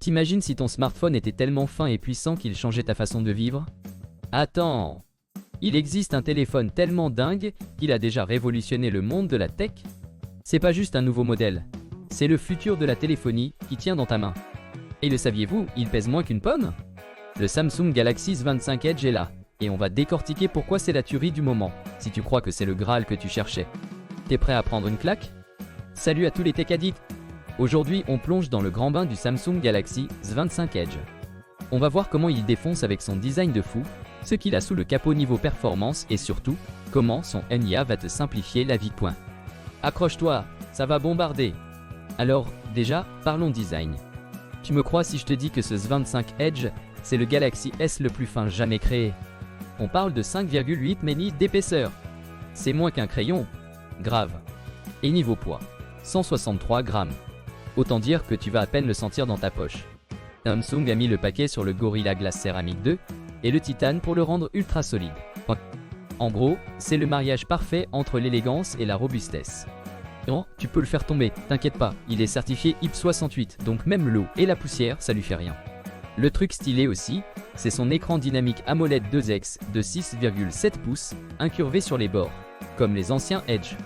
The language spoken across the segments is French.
T'imagines si ton smartphone était tellement fin et puissant qu'il changeait ta façon de vivre? Attends! Il existe un téléphone tellement dingue qu'il a déjà révolutionné le monde de la tech? C'est pas juste un nouveau modèle, c'est le futur de la téléphonie qui tient dans ta main. Et le saviez-vous, il pèse moins qu'une pomme? Le Samsung Galaxy S25 Edge est là, et on va décortiquer pourquoi c'est la tuerie du moment, si tu crois que c'est le Graal que tu cherchais. T'es prêt à prendre une claque? Salut à tous les tech addicts! Aujourd'hui, on plonge dans le grand bain du Samsung Galaxy S25 Edge. On va voir comment il défonce avec son design de fou, ce qu'il a sous le capot niveau performance et surtout, comment son NIA va te simplifier la vie. Accroche-toi, ça va bombarder. Alors, déjà, parlons design. Tu me crois si je te dis que ce S25 Edge, c'est le Galaxy S le plus fin jamais créé? On parle de 5,8 mm d'épaisseur. C'est moins qu'un crayon. Grave. Et niveau poids, 163 grammes. Autant dire que tu vas à peine le sentir dans ta poche. Samsung a mis le paquet sur le Gorilla Glass Ceramic 2 et le titane pour le rendre ultra solide. En gros, c'est le mariage parfait entre l'élégance et la robustesse. Non, tu peux le faire tomber, t'inquiète pas, il est certifié IP68, donc même l'eau et la poussière, ça lui fait rien. Le truc stylé aussi, c'est son écran dynamique AMOLED 2X de 6,7 pouces, incurvé sur les bords, comme les anciens Edge.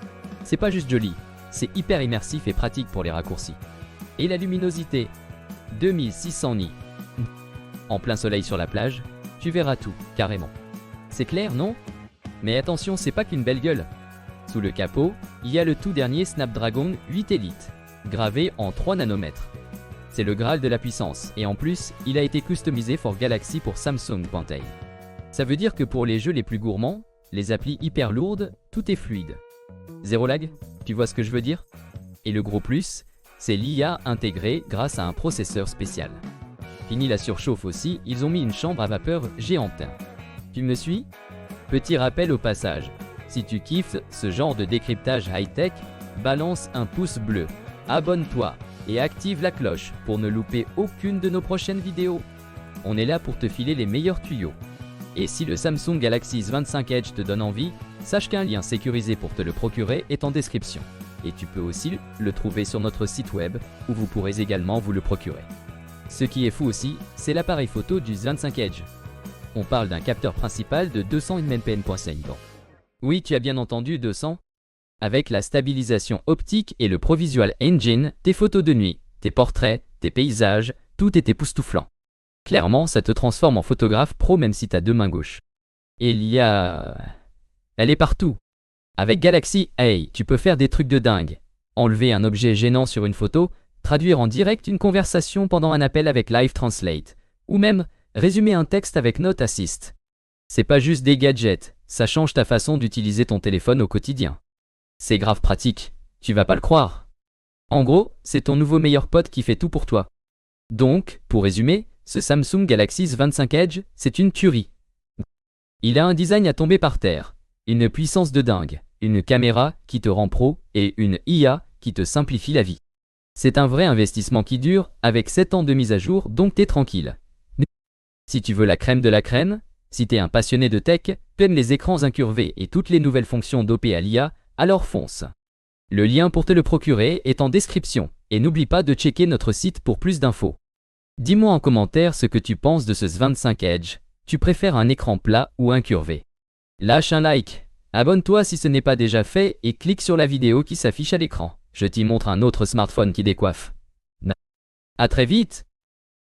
C'est pas juste joli, c'est hyper immersif et pratique pour les raccourcis. Et la luminosité, 2600 nits. En plein soleil sur la plage, tu verras tout, carrément. C'est clair, non? Mais attention, c'est pas qu'une belle gueule. Sous le capot, il y a le tout dernier Snapdragon 8 Elite, gravé en 3 nanomètres. C'est le Graal de la puissance, et en plus, il a été customisé for Galaxy pour Samsung Pantay. Ça veut dire que pour les jeux les plus gourmands, les applis hyper lourdes, tout est fluide. Zéro lag, tu vois ce que je veux dire? Et le gros plus, c'est l'IA intégrée grâce à un processeur spécial. Fini la surchauffe aussi, ils ont mis une chambre à vapeur géante. Tu me suis? Petit rappel au passage, si tu kiffes ce genre de décryptage high-tech, balance un pouce bleu, abonne-toi et active la cloche pour ne louper aucune de nos prochaines vidéos. On est là pour te filer les meilleurs tuyaux. Et si le Samsung Galaxy S25 Edge te donne envie, sache qu'un lien sécurisé pour te le procurer est en description. Et tu peux aussi le trouver sur notre site web, où vous pourrez également vous le procurer. Ce qui est fou aussi, c'est l'appareil photo du S25 Edge. On parle d'un capteur principal de 200 mp/s. Oui, tu as bien entendu 200. Avec la stabilisation optique et le ProVisual Engine, tes photos de nuit, tes portraits, tes paysages, tout est époustouflant. Clairement, ça te transforme en photographe pro même si t'as deux mains gauches. Et elle est partout. Avec Galaxy A, tu peux faire des trucs de dingue. Enlever un objet gênant sur une photo, traduire en direct une conversation pendant un appel avec Live Translate, ou même résumer un texte avec Note Assist. C'est pas juste des gadgets, ça change ta façon d'utiliser ton téléphone au quotidien. C'est grave pratique, tu vas pas le croire. En gros, c'est ton nouveau meilleur pote qui fait tout pour toi. Donc, pour résumer, ce Samsung Galaxy S25 Edge, c'est une tuerie. Il a un design à tomber par terre, une puissance de dingue, une caméra qui te rend pro et une IA qui te simplifie la vie. C'est un vrai investissement qui dure, avec 7 ans de mise à jour, donc t'es tranquille. Si tu veux la crème de la crème, si t'es un passionné de tech, t'aimes les écrans incurvés et toutes les nouvelles fonctions dopées à l'IA, alors fonce. Le lien pour te le procurer est en description, et n'oublie pas de checker notre site pour plus d'infos. Dis-moi en commentaire ce que tu penses de ce S25 Edge, tu préfères un écran plat ou incurvé? Lâche un like, abonne-toi si ce n'est pas déjà fait et clique sur la vidéo qui s'affiche à l'écran. Je t'y montre un autre smartphone qui décoiffe. À très vite!